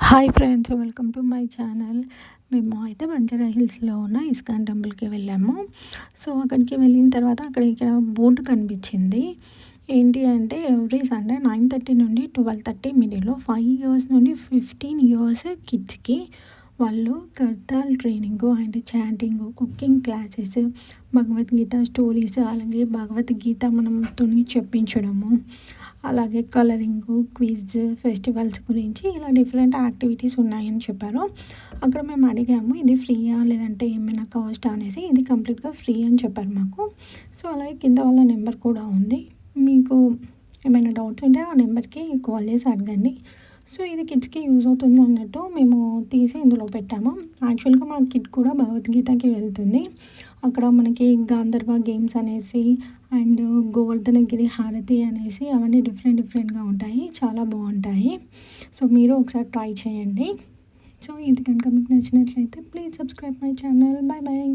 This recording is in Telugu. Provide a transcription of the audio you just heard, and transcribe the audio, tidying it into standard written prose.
Hi friends, welcome to my channel. మేము అయితే బంజారా హిల్స్లో ఉన్న ఇస్కాన్ టెంపుల్కి వెళ్ళాము. సో అక్కడికి వెళ్ళిన తర్వాత ఇక్కడ బోర్డు కనిపించింది. ఏంటి అంటే ఎవ్రీ సండే 9:30 నుండి 12:30 మిడిల్లో 5 ఇయర్స్ నుండి 15 ఇయర్స్ కిడ్స్కి వాళ్ళు కర్తాల్ training and chanting, cooking classes, Bhagavad Gita stories, అలాగే భగవద్గీత మనతో చెప్పించడము, అలాగే కలరింగు, క్విజ్, ఫెస్టివల్స్ గురించి ఇలా డిఫరెంట్ యాక్టివిటీస్ ఉన్నాయని చెప్పారు. అక్కడ మేము అడిగాము, ఇది ఫ్రీయా లేదంటే ఏమైనా కాస్ట్ అనేసి. ఇది కంప్లీట్గా ఫ్రీ అని చెప్పారు మాకు. సో అలాగే కింద వాళ్ళ నెంబర్ కూడా ఉంది. మీకు ఏమైనా డౌట్స్ ఉంటే ఆ నెంబర్కి కాల్ చేసి అడగండి. సో ఇది కిడ్స్కి యూజ్ అవుతుంది అన్నట్టు మేము తీసి ఇందులో పెట్టాము. యాక్చువల్గా మా కిడ్ కూడా భగవద్గీతకి వెళ్తుంది. అక్కడ మనకి గాంధర్వ గేమ్స్ అనేసి అండ్ గోవర్ధనగిరి హారతి అనేసి అవన్నీ డిఫరెంట్గా ఉంటాయి. చాలా బాగుంటాయి. సో మీరు ఒకసారి ట్రై చేయండి. సో ఇది కనుక మీకు నచ్చినట్లయితే please subscribe my channel. Bye bye.